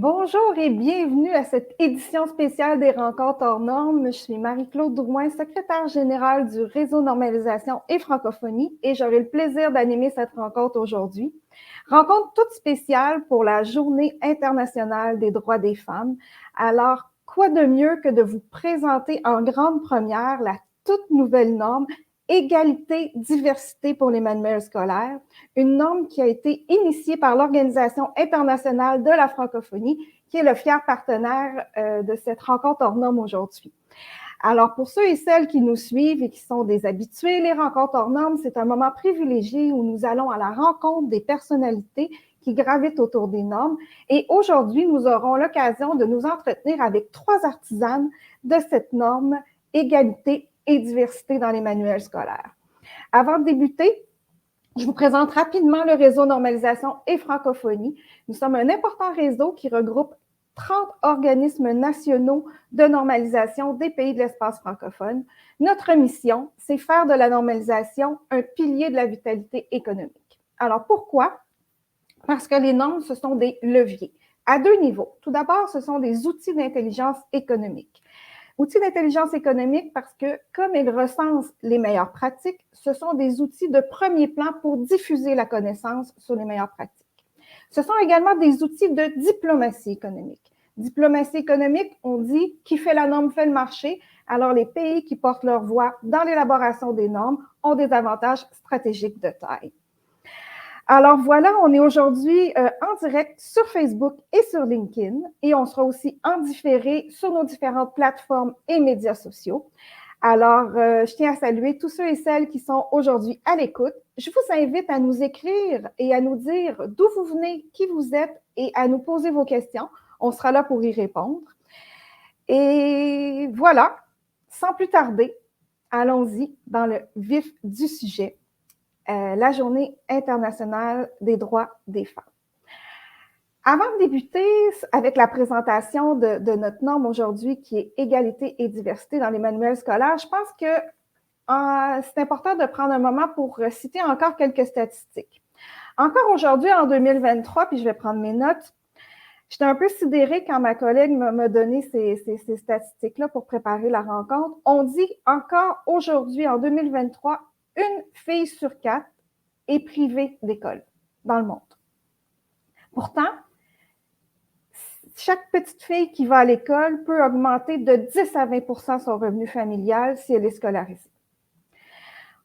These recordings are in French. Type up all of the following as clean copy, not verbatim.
Bonjour et bienvenue à cette édition spéciale des Rencontres hors normes. Je suis Marie-Claude Drouin, secrétaire générale du Réseau Normalisation et Francophonie, et j'aurai le plaisir d'animer cette rencontre aujourd'hui. Rencontre toute spéciale pour la Journée internationale des droits des femmes. Alors, quoi de mieux que de vous présenter en grande première la toute nouvelle norme Égalité, diversité pour les manuels scolaires, une norme qui a été initiée par l'Organisation internationale de la francophonie, qui est le fier partenaire de cette rencontre hors normes aujourd'hui. Alors, pour ceux et celles qui nous suivent et qui sont des habitués, les rencontres hors normes, c'est un moment privilégié où nous allons à la rencontre des personnalités qui gravitent autour des normes. Et aujourd'hui, nous aurons l'occasion de nous entretenir avec 3 artisanes de cette norme égalité et diversité dans les manuels scolaires. Avant de débuter, je vous présente rapidement le réseau Normalisation et Francophonie. Nous sommes un important réseau qui regroupe 30 organismes nationaux de normalisation des pays de l'espace francophone. Notre mission, c'est faire de la normalisation un pilier de la vitalité économique. Alors pourquoi? Parce que les normes, ce sont des leviers à 2 niveaux. Tout d'abord, ce sont des outils d'intelligence économique. Outils d'intelligence économique parce que, comme ils recensent les meilleures pratiques, ce sont des outils de premier plan pour diffuser la connaissance sur les meilleures pratiques. Ce sont également des outils de diplomatie économique. Diplomatie économique, on dit qui fait la norme fait le marché. Alors, les pays qui portent leur voix dans l'élaboration des normes ont des avantages stratégiques de taille. Alors voilà, on est aujourd'hui en direct sur Facebook et sur LinkedIn et on sera aussi en différé sur nos différentes plateformes et médias sociaux. Alors, je tiens à saluer tous ceux et celles qui sont aujourd'hui à l'écoute. Je vous invite à nous écrire et à nous dire d'où vous venez, qui vous êtes et à nous poser vos questions. On sera là pour y répondre. Et voilà, sans plus tarder, allons-y dans le vif du sujet. La Journée internationale des droits des femmes. Avant de débuter avec la présentation de notre norme aujourd'hui qui est égalité et diversité dans les manuels scolaires, je pense que c'est important de prendre un moment pour citer encore quelques statistiques. Encore aujourd'hui, en 2023, puis je vais prendre mes notes, j'étais un peu sidérée quand ma collègue m'a donné ces statistiques-là pour préparer la rencontre. On dit encore aujourd'hui, en 2023, une fille sur 4 est privée d'école dans le monde. Pourtant, chaque petite fille qui va à l'école peut augmenter de 10 à 20 son revenu familial si elle est scolarisée.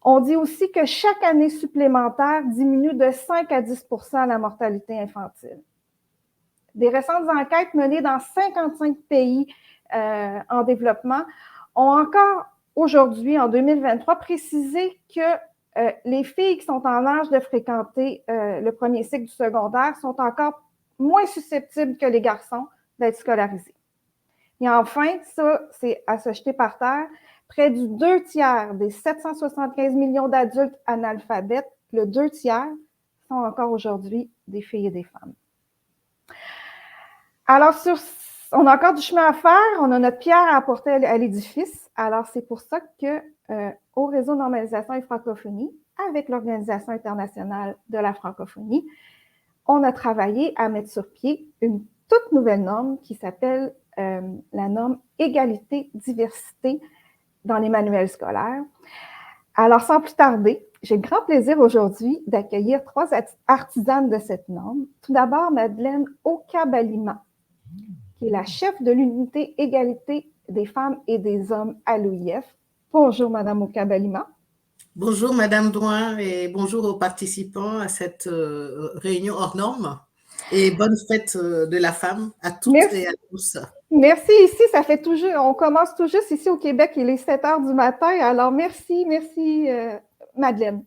On dit aussi que chaque année supplémentaire diminue de 5 à 10 la mortalité infantile. Des récentes enquêtes menées dans 55 pays en développement ont encore aujourd'hui, en 2023, précisé que les filles qui sont en âge de fréquenter le premier cycle du secondaire sont encore moins susceptibles que les garçons d'être scolarisés. Et enfin, ça, c'est à se jeter par terre, près du 2/3 des 775 millions d'adultes analphabètes, le 2/3 sont encore aujourd'hui des filles et des femmes. Alors, on a encore du chemin à faire, on a notre pierre à apporter à l'édifice. Alors, c'est pour ça que au Réseau Normalisation et Francophonie, avec l'Organisation internationale de la francophonie, on a travaillé à mettre sur pied une toute nouvelle norme qui s'appelle la norme Égalité-Diversité dans les manuels scolaires. Alors, sans plus tarder, j'ai le grand plaisir aujourd'hui d'accueillir 3 artisanes de cette norme. Tout d'abord, Madeleine Okabalima, qui est la chef de l'unité Égalité des femmes et des hommes à l'OIF. Bonjour, Madame Okabalima. Bonjour, Madame Drouin, et bonjour aux participants à cette réunion hors norme. Et bonne fête de la femme à toutes Merci. et à tous. Merci. Ici, ça fait tout juste, on commence tout juste ici au Québec, il est 7 heures du matin. Alors, merci, Madeleine.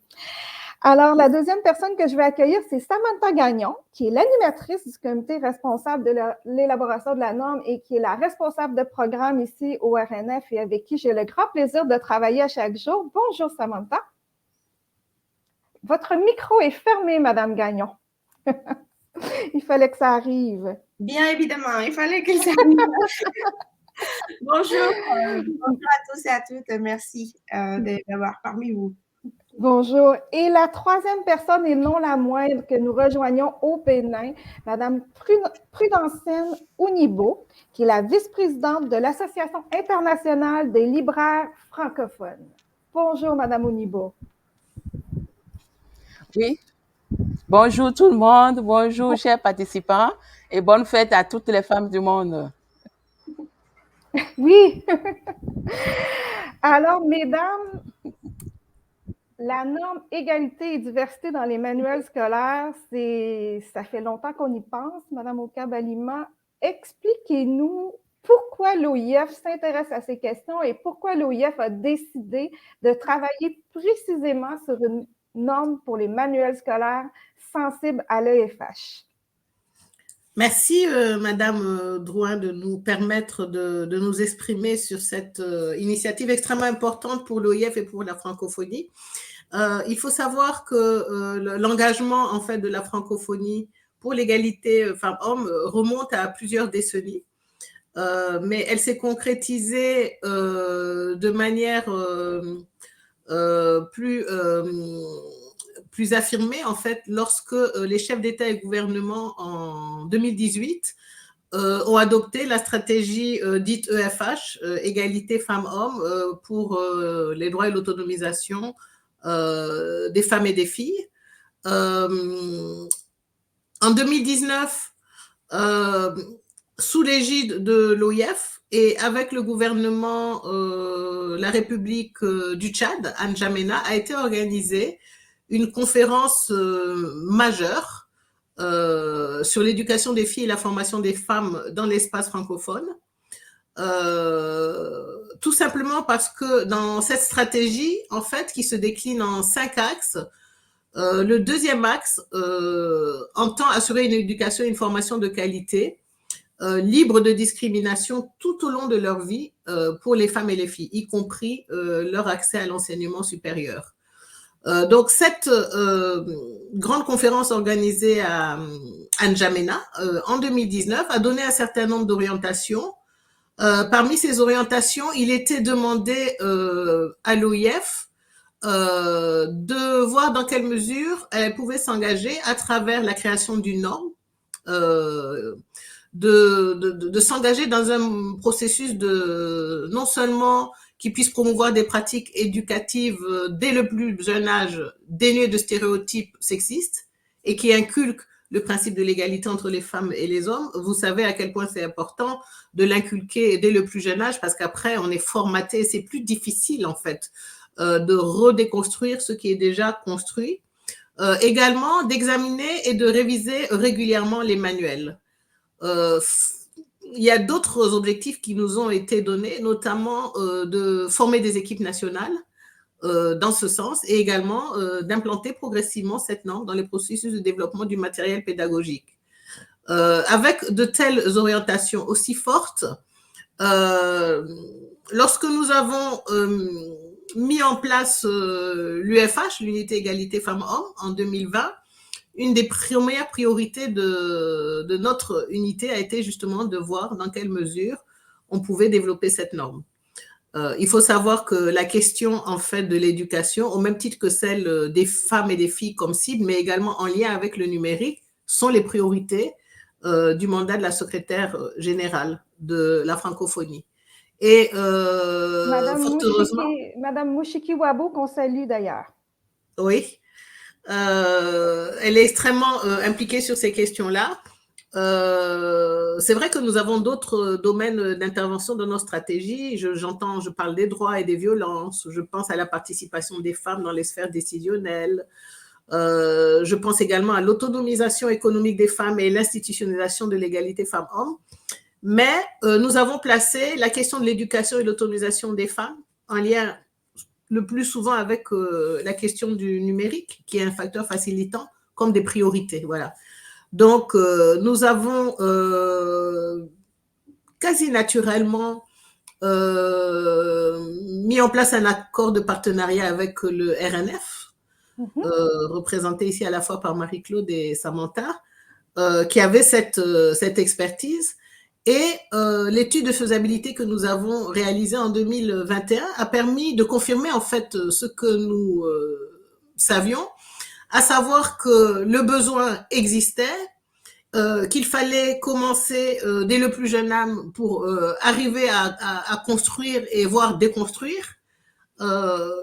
Alors, la deuxième personne que je vais accueillir, c'est Samantha Gagnon, qui est l'animatrice du comité responsable de l'élaboration de la norme et qui est la responsable de programme ici au RNF et avec qui j'ai le grand plaisir de travailler à chaque jour. Bonjour, Samantha. Votre micro est fermé, Madame Gagnon. Il fallait que ça arrive. Bien évidemment, il fallait que ça arrive. Bonjour à tous et à toutes. Merci d'avoir parmi vous. Bonjour. Et la troisième personne, et non la moindre, que nous rejoignons au Bénin, Madame Prudentienne Ounibo, qui est la vice-présidente de l'Association internationale des libraires francophones. Bonjour, Madame Ounibo. Oui. Bonjour tout le monde, bonjour chers participants et bonne fête à toutes les femmes du monde. Oui. Alors, mesdames, la norme égalité et diversité dans les manuels scolaires, ça fait longtemps qu'on y pense. Madame Oka-Balima, expliquez-nous pourquoi l'OIF s'intéresse à ces questions et pourquoi l'OIF a décidé de travailler précisément sur une norme pour les manuels scolaires sensibles à l'EFH. Merci, Madame Drouin, de nous permettre de nous exprimer sur cette initiative extrêmement importante pour l'OIF et pour la francophonie. Il faut savoir que l'engagement en fait de la francophonie pour l'égalité femmes-hommes remonte à plusieurs décennies, mais elle s'est concrétisée de manière plus affirmée en fait lorsque les chefs d'État et gouvernement en 2018 ont adopté la stratégie dite EFH, égalité femmes-hommes, pour les droits et l'autonomisation des femmes et des filles. En 2019, sous l'égide de l'OIF et avec le gouvernement la République du Tchad, à N'Djamena, a été organisée une conférence majeure sur l'éducation des filles et la formation des femmes dans l'espace francophone. Tout simplement parce que dans cette stratégie, en fait, qui se décline en 5 axes, le deuxième axe entend assurer une éducation et une formation de qualité, libre de discrimination tout au long de leur vie pour les femmes et les filles, y compris leur accès à l'enseignement supérieur. Donc, cette grande conférence organisée à N'Djamena en 2019 a donné un certain nombre d'orientations. Parmi ces orientations, il était demandé à l'OIF de voir dans quelle mesure elle pouvait s'engager à travers la création d'une norme, de s'engager dans un processus de non seulement qui puisse promouvoir des pratiques éducatives dès le plus jeune âge, dénuées de stéréotypes sexistes et qui inculquent le principe de l'égalité entre les femmes et les hommes. Vous savez à quel point c'est important de l'inculquer dès le plus jeune âge parce qu'après, on est formaté. C'est plus difficile, en fait, de redéconstruire ce qui est déjà construit. Également, d'examiner et de réviser régulièrement les manuels. Il y a d'autres objectifs qui nous ont été donnés, notamment de former des équipes nationales dans ce sens et également d'implanter progressivement cette norme dans les processus de développement du matériel pédagogique. Avec de telles orientations aussi fortes, lorsque nous avons mis en place l'UFH, l'unité égalité femmes-hommes, en 2020, une des premières priorités de notre unité a été justement de voir dans quelle mesure on pouvait développer cette norme. Il faut savoir que la question en fait de l'éducation, au même titre que celle des femmes et des filles comme cible, mais également en lien avec le numérique, sont les priorités du mandat de la secrétaire générale de la francophonie. Et Madame Mouchiki Wabo, qu'on salue d'ailleurs. Oui. Elle est extrêmement impliquée sur ces questions-là. C'est vrai que nous avons d'autres domaines d'intervention dans nos stratégies. Je parle des droits et des violences. Je pense à la participation des femmes dans les sphères décisionnelles. Je pense également à l'autonomisation économique des femmes et l'institutionnalisation de l'égalité femmes-hommes. Mais nous avons placé la question de l'éducation et de l'autonomisation des femmes en lien le plus souvent avec la question du numérique, qui est un facteur facilitant, comme des priorités. Voilà. Donc, nous avons quasi naturellement mis en place un accord de partenariat avec le RNF, représenté ici à la fois par Marie-Claude et Samantha, qui avait cette expertise. Et l'étude de faisabilité que nous avons réalisée en 2021 a permis de confirmer en fait ce que nous savions, à savoir que le besoin existait, qu'il fallait commencer dès le plus jeune âge pour arriver à construire et voire déconstruire,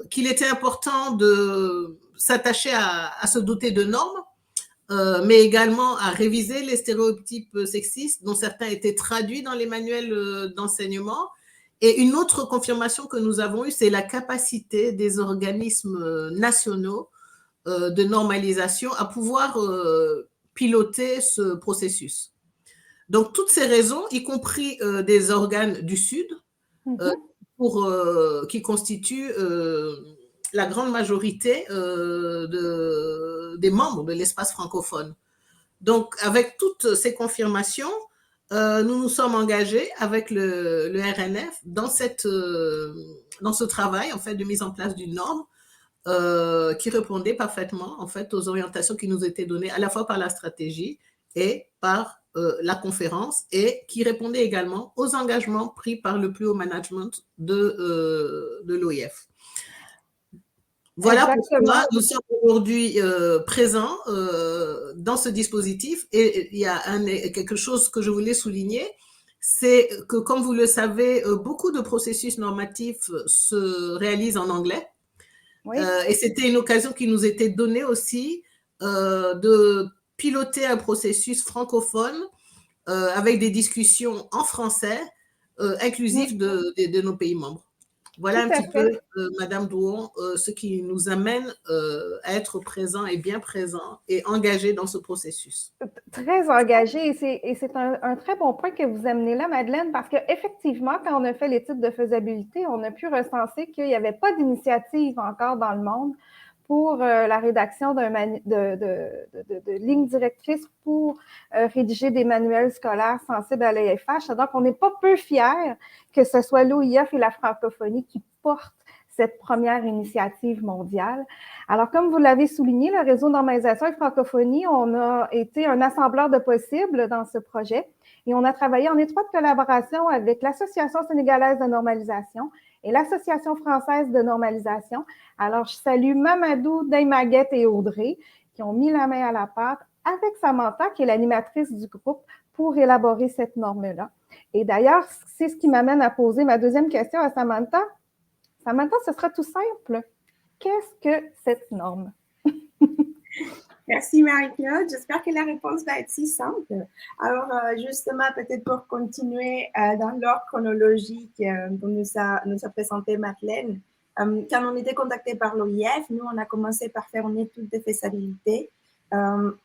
qu'il était important de s'attacher à se doter de normes, mais également à réviser les stéréotypes sexistes dont certains étaient traduits dans les manuels d'enseignement. Et une autre confirmation que nous avons eue, c'est la capacité des organismes nationaux de normalisation à pouvoir piloter ce processus. Donc, toutes ces raisons, y compris des organes du Sud, qui constituent la grande majorité des membres de l'espace francophone. Donc, avec toutes ces confirmations, nous nous sommes engagés avec le RNF dans ce travail en fait, de mise en place d'une norme qui répondait parfaitement en fait, aux orientations qui nous étaient données à la fois par la stratégie et par la conférence, et qui répondait également aux engagements pris par le plus haut management de l'OIF. Voilà pourquoi nous sommes aujourd'hui présents dans ce dispositif. Et il y a quelque chose que je voulais souligner, c'est que, comme vous le savez, beaucoup de processus normatifs se réalisent en anglais. Oui. Et c'était une occasion qui nous était donnée aussi de piloter un processus francophone avec des discussions en français inclusif de nos pays membres. Voilà un petit peu, Madame Drouon, ce qui nous amène à être présents et bien présents et engagés dans ce processus. Très engagés, et c'est un très bon point que vous amenez là, Madeleine, parce qu'effectivement, quand on a fait l'étude de faisabilité, on a pu recenser qu'il n'y avait pas d'initiative encore dans le monde pour la rédaction de lignes directrices pour rédiger des manuels scolaires sensibles à l'EFH. Donc, on n'est pas peu fiers que ce soit l'OIF et la francophonie qui portent cette première initiative mondiale. Alors, comme vous l'avez souligné, le réseau normalisation et francophonie, on a été un assembleur de possibles dans ce projet et on a travaillé en étroite collaboration avec l'Association sénégalaise de normalisation et l'Association française de normalisation. Alors, je salue Mamadou, Daymaguette et Audrey qui ont mis la main à la pâte avec Samantha, qui est l'animatrice du groupe, pour élaborer cette norme-là. Et d'ailleurs, c'est ce qui m'amène à poser ma deuxième question à Samantha. Samantha, ce sera tout simple. Qu'est-ce que cette norme? Merci Marie-Claude. J'espère que la réponse va être si simple. Alors, justement, peut-être pour continuer dans l'ordre chronologique dont nous a présenté Madeleine, quand on était contacté par l'OIF, nous, on a commencé par faire une étude de faisabilité.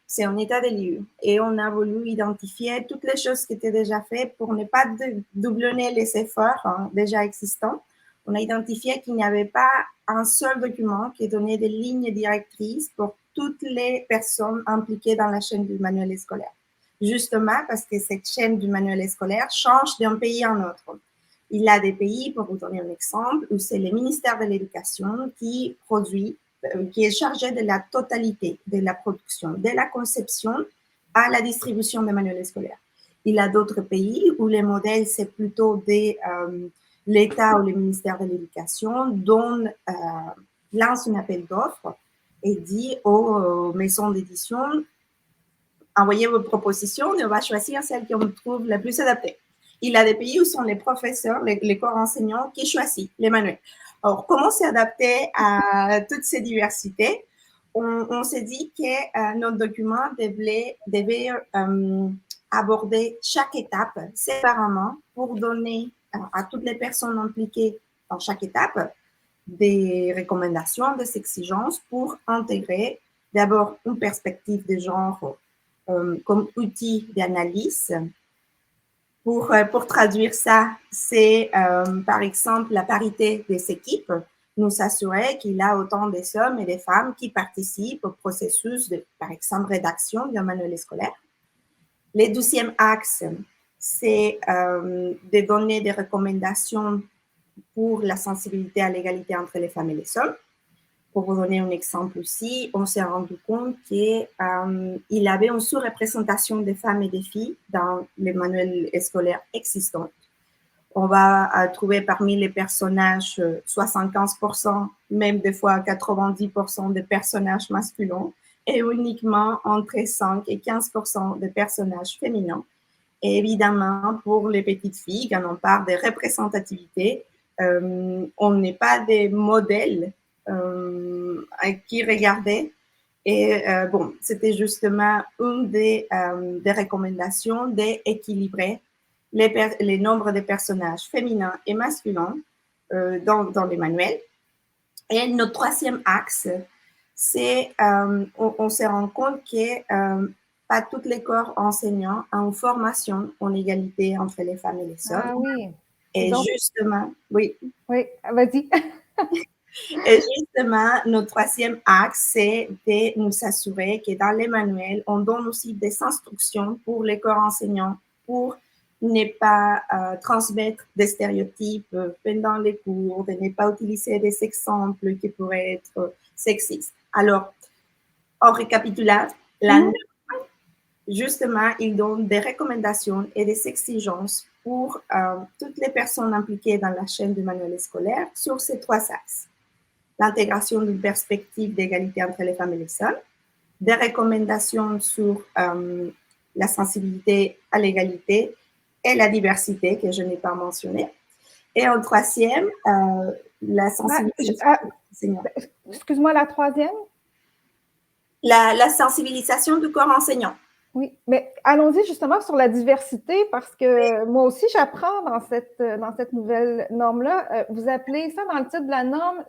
C'est un état des lieux et on a voulu identifier toutes les choses qui étaient déjà faites pour ne pas doublonner les efforts déjà existants. On a identifié qu'il n'y avait pas un seul document qui donnait des lignes directrices pour toutes les personnes impliquées dans la chaîne du manuel scolaire. Justement parce que cette chaîne du manuel scolaire change d'un pays à un autre. Il y a des pays, pour vous donner un exemple, où c'est le ministère de l'Éducation qui produit, qui est chargé de la totalité de la production, de la conception à la distribution des manuels scolaires. Il y a d'autres pays où les modèles, c'est plutôt des... l'État ou le ministère de l'Éducation lance un appel d'offres et dit aux maisons d'édition, envoyez vos propositions et on va choisir celle qu'on trouve la plus adaptée. Il y a des pays où sont les professeurs, les corps enseignants qui choisissent les manuels. Alors, comment s'adapter à toutes ces diversités? On s'est dit que notre document devait aborder chaque étape séparément pour donner à toutes les personnes impliquées dans chaque étape des recommandations, des exigences pour intégrer d'abord une perspective de genre comme outil d'analyse. Pour traduire ça, c'est par exemple la parité des équipes, nous assurer qu'il y a autant de hommes et de femmes qui participent au processus de, par exemple, rédaction d'un manuel scolaire. Le deuxième axe, c'est de donner des recommandations pour la sensibilité à l'égalité entre les femmes et les hommes. Pour vous donner un exemple aussi, on s'est rendu compte qu'il y avait une sous-représentation des femmes et des filles dans les manuels scolaires existants. On va trouver parmi les personnages 75%, même des fois 90% de personnages masculins et uniquement entre 5 et 15% de personnages féminins. Et évidemment, pour les petites filles, quand on parle de représentativité, on n'est pas des modèles à qui regarder. Et bon, c'était justement une des recommandations d'équilibrer les nombres de personnages féminins et masculins dans les manuels. Et notre troisième axe, c'est on se rend compte que pas tous les corps enseignants ont une formation en égalité entre les femmes et les hommes. Ah oui. Et Donc, justement, oui. Oui, vas-y. Et justement, notre troisième axe, c'est de nous assurer que dans les manuels, on donne aussi des instructions pour les corps enseignants pour ne pas transmettre des stéréotypes pendant les cours, de ne pas utiliser des exemples qui pourraient être sexistes. Alors, en récapitulant, la norme, justement, il donne des recommandations et des exigences pour toutes les personnes impliquées dans la chaîne du manuel scolaire sur ces trois axes. L'intégration d'une perspective d'égalité entre les femmes et les hommes, des recommandations sur la sensibilité à l'égalité et la diversité que je n'ai pas mentionné. Et en troisième, la sensibilisation. Excuse-moi, la troisième? La sensibilisation du corps enseignant. Oui, mais allons-y justement sur la diversité parce que moi aussi, j'apprends dans cette nouvelle norme-là. Vous appelez ça dans le titre de la norme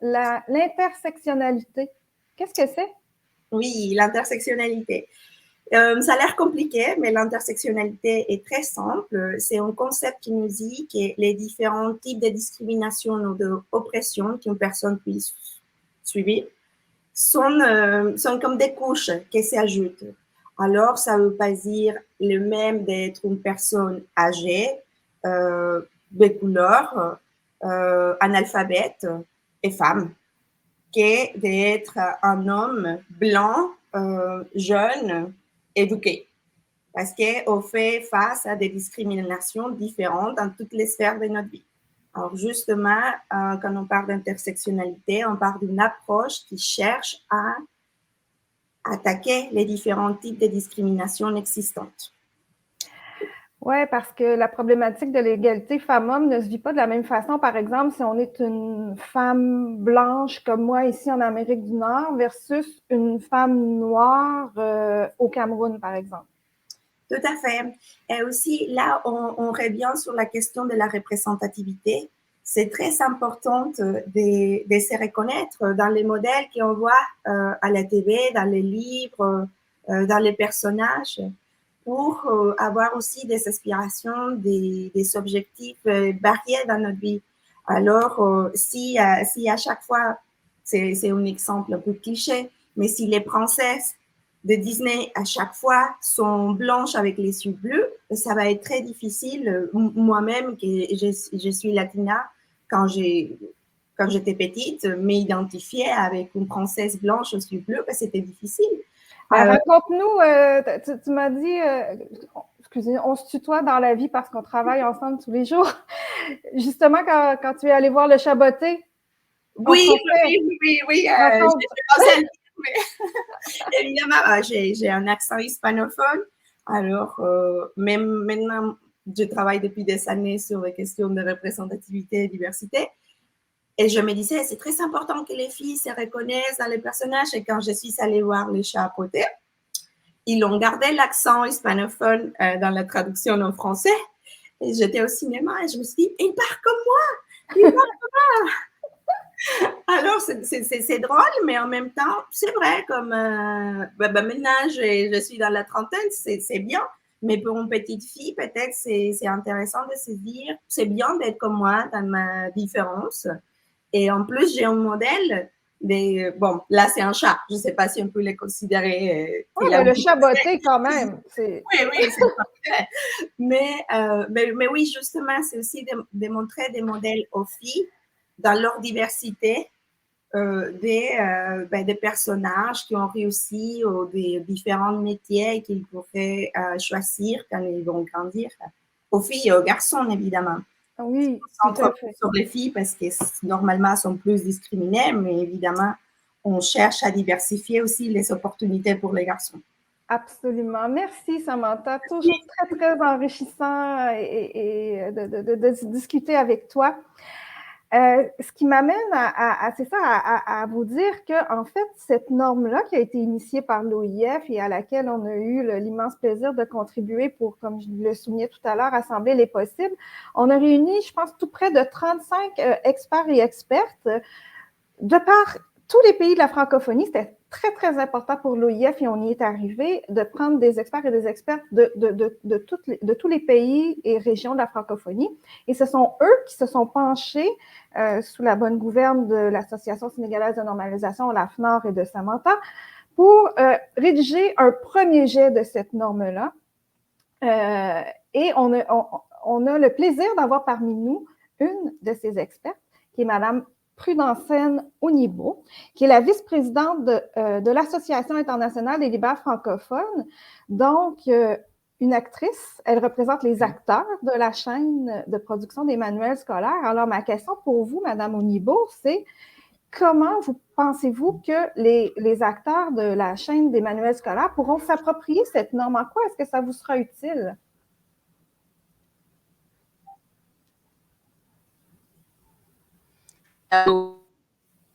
l'intersectionnalité. Qu'est-ce que c'est? Oui, l'intersectionnalité. Ça a l'air compliqué, mais l'intersectionnalité est très simple. C'est un concept qui nous dit que les différents types de discrimination ou d'oppression qu'une personne puisse subir sont comme des couches qui s'ajoutent. Alors, ça ne veut pas dire le même d'être une personne âgée, de couleur, analphabète et femme, que d'être un homme blanc, jeune, éduqué. Parce qu'on fait face à des discriminations différentes dans toutes les sphères de notre vie. Alors justement, quand on parle d'intersectionnalité, on parle d'une approche qui cherche à attaquer les différents types de discrimination existantes. Oui, parce que la problématique de l'égalité femmes-hommes ne se vit pas de la même façon. Par exemple, si on est une femme blanche comme moi ici en Amérique du Nord versus une femme noire au Cameroun, par exemple. Tout à fait. Et aussi, là, on revient sur la question de la représentativité. C'est très important de se reconnaître dans les modèles qu'on voit à la TV, dans les livres, dans les personnages, pour avoir aussi des aspirations, des objectifs variés dans notre vie. Alors, si à chaque fois, c'est un exemple un peu cliché, mais si les princesses de Disney à chaque fois sont blanches avec les yeux bleus, ça va être très difficile. Moi-même, que je suis latina, quand j'étais petite, m'identifier avec une princesse blanche aux yeux bleus, c'était difficile. Raconte-nous, tu m'as dit, excusez, on se tutoie dans la vie parce qu'on travaille ensemble tous les jours. Justement, quand tu es allé voir le Chaboté. Oui. Évidemment, j'ai un accent hispanophone. Alors, même maintenant, je travaille depuis des années sur les questions de représentativité et diversité. Et je me disais, c'est très important que les filles se reconnaissent dans les personnages. Et quand je suis allée voir les Chabotés, ils ont gardé l'accent hispanophone dans la traduction en français. Et j'étais au cinéma et je me suis dit, il parle comme moi! Il parle comme moi! Alors, c'est drôle, mais en même temps, c'est vrai, comme maintenant, je suis dans la trentaine, c'est bien. Mais pour une petite fille, peut-être, c'est intéressant de se dire, c'est bien d'être comme moi dans ma différence. Et en plus, j'ai un modèle. Bon, là, c'est un chat. Je ne sais pas si on peut le considérer. Oui, mais le Chaboté, quand même. Oui, c'est parfait. Mais oui, justement, c'est aussi de montrer des modèles aux filles dans leur diversité, des personnages qui ont réussi ou des différents métiers qu'ils pourraient choisir quand ils vont grandir. Aux filles et aux garçons, évidemment. Oui, On tout à concentre fait. sur les filles parce que normalement, elles sont plus discriminées, mais évidemment, on cherche à diversifier aussi les opportunités pour les garçons. Absolument. Merci, Samantha. Toujours très, très enrichissant et de discuter avec toi. Ce qui m'amène c'est ça, à vous dire que, en fait, cette norme-là qui a été initiée par l'OIF et à laquelle on a eu l'immense plaisir de contribuer pour, comme je le soulignais tout à l'heure, assembler les possibles, on a réuni, je pense, tout près de 35 experts et expertes de par tous les pays de la francophonie. C'était très, très important pour l'OIF et on y est arrivé de prendre des experts et des expertes de tous les pays et régions de la francophonie. Et ce sont eux qui se sont penchés sous la bonne gouverne de l'Association sénégalaise de normalisation, la FNOR et de Samantha, pour rédiger un premier jet de cette norme-là. Et on a le plaisir d'avoir parmi nous une de ces expertes, qui est Madame Prudencène Onibo, qui est la vice-présidente de l'Association internationale des libères francophones. Donc, une actrice, elle représente les acteurs de la chaîne de production des manuels scolaires. Alors, ma question pour vous, Madame Onibo, c'est comment pensez-vous que les acteurs de la chaîne des manuels scolaires pourront s'approprier cette norme? En quoi est-ce que ça vous sera utile?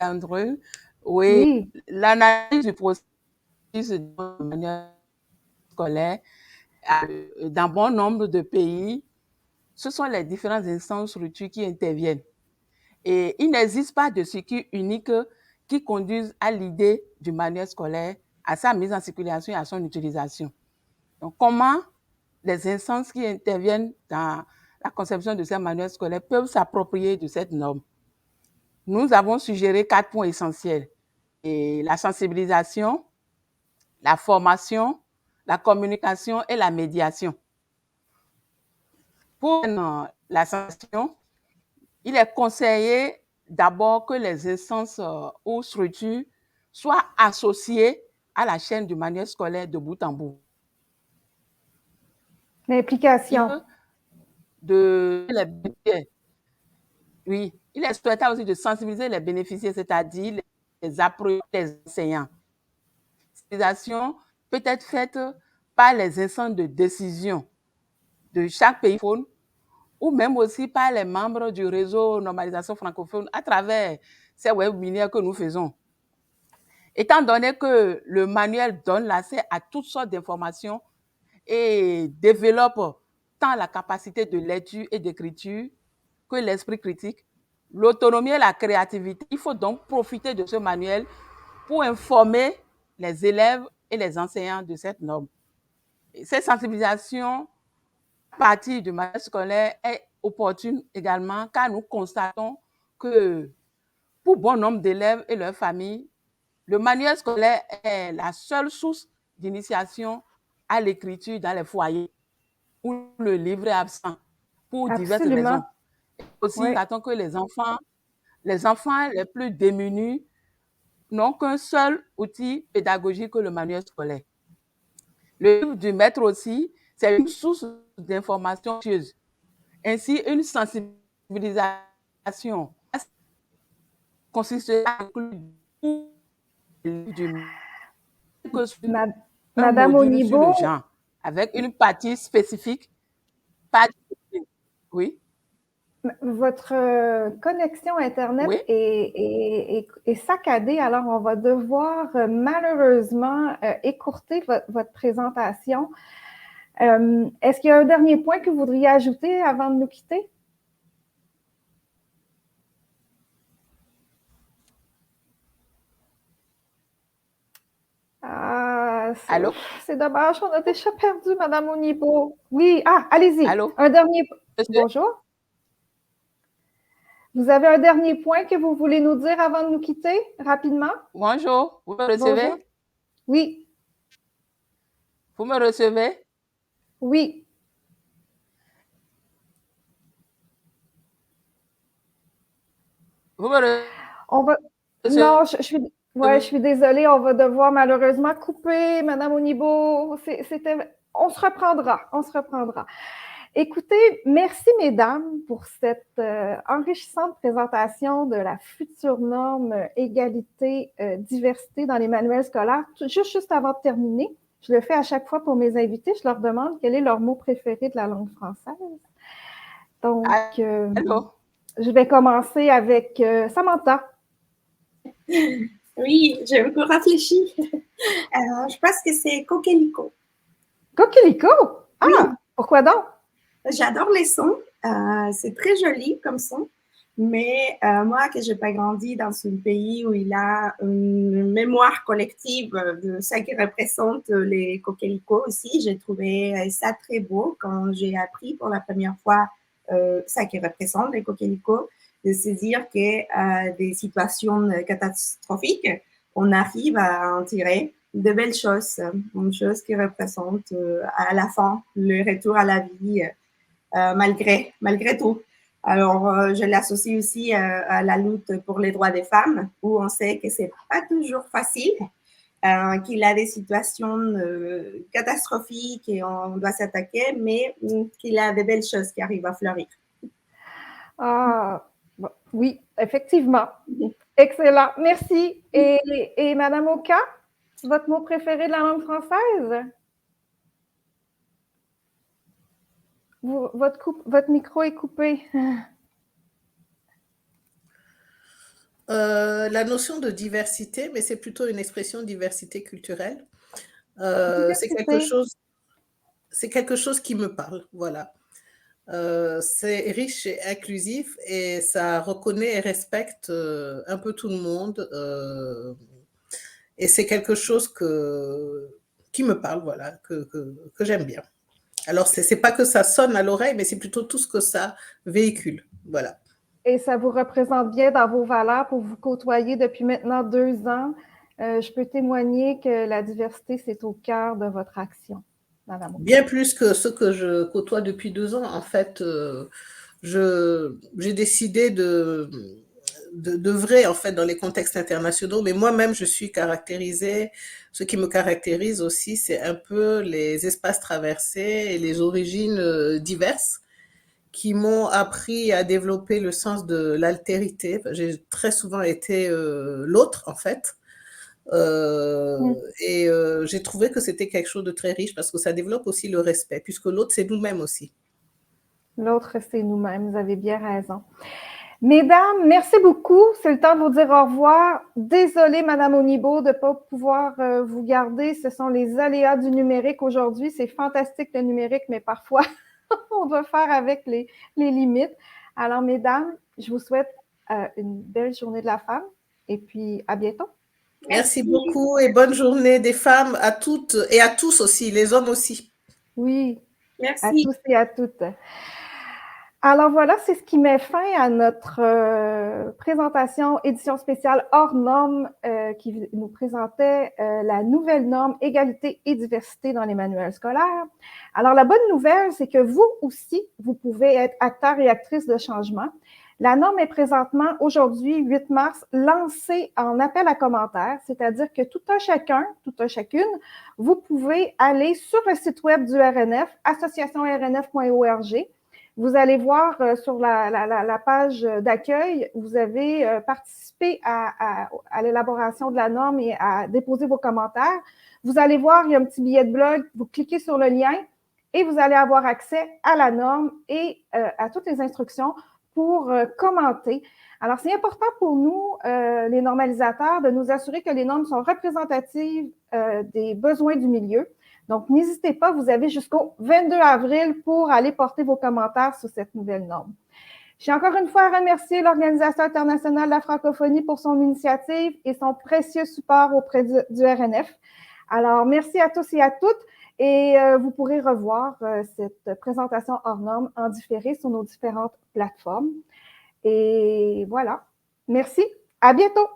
Andrew, Oui, l'analyse du processus de manière scolaire dans bon nombre de pays, ce sont les différentes instances structures qui interviennent. Et il n'existe pas de circuit unique qui conduise à l'idée du manuel scolaire, à sa mise en circulation et à son utilisation. Donc, comment les instances qui interviennent dans la conception de ces manuels scolaires peuvent s'approprier de cette norme? Nous avons suggéré 4 points essentiels. Et la sensibilisation, la formation, la communication et la médiation. Pour la sensibilisation, il est conseillé d'abord que les instances ou structures soient associées à la chaîne du manuel scolaire de bout en bout. l'implication. Oui, il est souhaitable aussi de sensibiliser les bénéficiaires, c'est-à-dire les apprenants, les enseignants. La sensibilisation peut être faite par les instances de décision de chaque pays francophone ou même aussi par les membres du réseau normalisation francophone à travers ces webinaires que nous faisons. Étant donné que le manuel donne l'accès à toutes sortes d'informations et développe tant la capacité de lecture et d'écriture que l'esprit critique, l'autonomie et la créativité, il faut donc profiter de ce manuel pour informer les élèves et les enseignants de cette norme. Et cette sensibilisation à partir du manuel scolaire est opportune également car nous constatons que pour bon nombre d'élèves et leurs familles, le manuel scolaire est la seule source d'initiation à l'écriture dans les foyers où le livre est absent pour diverses Absolument. raisons. Aussi, Oui. attend que les enfants les plus démunis n'ont qu'un seul outil pédagogique que le manuel scolaire. Le livre du maître aussi, c'est une source d'information précieuse. Ainsi, une sensibilisation consiste à inclure le livre du maître que sur un Madame module sur le Onibo, genre, avec une partie spécifique. Oui, votre connexion Internet oui. est saccadée, alors on va devoir malheureusement écourter votre présentation. Est-ce qu'il y a un dernier point que vous voudriez ajouter avant de nous quitter? Allô? C'est dommage, on a déjà perdu Madame Onibo. Oui, allez-y. Allô? Un dernier. Monsieur? Bonjour. Vous avez un dernier point que vous voulez nous dire avant de nous quitter, rapidement? Bonjour, vous me recevez? Bonjour. Oui. Vous me recevez? Oui. Vous me recevez? On va. Non, je suis désolée, on va devoir malheureusement couper, Madame Onibo. On se reprendra. Écoutez, merci mesdames pour cette enrichissante présentation de la future norme égalité, diversité dans les manuels scolaires. Juste avant de terminer, je le fais à chaque fois pour mes invités, je leur demande quel est leur mot préféré de la langue française. Donc, je vais commencer avec Samantha. Oui, j'ai un peu réfléchi. Je pense que c'est coquelicot. Coquelicot? Ah, oui. Pourquoi donc? J'adore les sons. C'est très joli comme son. Mais moi, que je n'ai pas grandi dans un pays où il a une mémoire collective de ce qui représente les coquelicots aussi, j'ai trouvé ça très beau quand j'ai appris pour la première fois ça qui représente les coquelicots, de se dire que des situations catastrophiques, on arrive à en tirer de belles choses, une chose qui représente à la fin le retour à la vie malgré tout. Alors, je l'associe aussi à la lutte pour les droits des femmes, où on sait que c'est pas toujours facile, qu'il y a des situations catastrophiques et on doit s'attaquer, mais qu'il y a de belles choses qui arrivent à fleurir. Ah, bon, oui, effectivement. Excellent. Merci. Et Madame Oka, votre mot préféré de la langue française? Votre micro est coupé. La notion de diversité, mais c'est plutôt une expression diversité culturelle. C'est quelque chose qui me parle, voilà. C'est riche et inclusif et ça reconnaît et respecte un peu tout le monde. Et c'est quelque chose qui me parle, voilà, que j'aime bien. Alors, c'est pas que ça sonne à l'oreille, mais c'est plutôt tout ce que ça véhicule, voilà. Et ça vous représente bien dans vos valeurs pour vous côtoyer depuis maintenant 2 ans. Je peux témoigner que la diversité, c'est au cœur de votre action, Madame. Bien plus que ce que je côtoie depuis 2 ans. En fait, j'ai décidé d'œuvrer en fait dans les contextes internationaux, mais moi-même je suis caractérisée. Ce qui me caractérise aussi, c'est un peu les espaces traversés et les origines diverses qui m'ont appris à développer le sens de l'altérité. J'ai très souvent été l'autre en fait. Et j'ai trouvé que c'était quelque chose de très riche parce que ça développe aussi le respect, puisque l'autre, c'est nous-mêmes aussi. L'autre, c'est nous-mêmes, vous avez bien raison. Mesdames, merci beaucoup. C'est le temps de vous dire au revoir. Désolée, Madame Onibo, de ne pas pouvoir vous garder. Ce sont les aléas du numérique aujourd'hui. C'est fantastique le numérique, mais parfois, on doit faire avec les limites. Alors, mesdames, je vous souhaite une belle journée de la femme et puis à bientôt. Merci beaucoup et bonne journée des femmes à toutes et à tous aussi, les hommes aussi. Oui, merci. À tous et à toutes. Alors voilà, c'est ce qui met fin à notre présentation édition spéciale hors norme qui nous présentait la nouvelle norme égalité et diversité dans les manuels scolaires. Alors la bonne nouvelle, c'est que vous aussi, vous pouvez être acteur et actrice de changement. La norme est présentement, aujourd'hui, 8 mars, lancée en appel à commentaires, c'est-à-dire que tout un chacun, toute un chacune, vous pouvez aller sur le site web du RNF, associationrnf.org. Vous allez voir sur la page d'accueil, vous avez participé à l'élaboration de la norme et à déposer vos commentaires. Vous allez voir, il y a un petit billet de blog, vous cliquez sur le lien et vous allez avoir accès à la norme et à toutes les instructions pour commenter. Alors, c'est important pour nous, les normalisateurs, de nous assurer que les normes sont représentatives des besoins du milieu. Donc, n'hésitez pas, vous avez jusqu'au 22 avril pour aller porter vos commentaires sur cette nouvelle norme. J'ai encore une fois à remercier l'Organisation internationale de la francophonie pour son initiative et son précieux support auprès du RNF. Alors, merci à tous et à toutes. Et vous pourrez revoir cette présentation hors norme en différé sur nos différentes plateformes. Et voilà. Merci. À bientôt.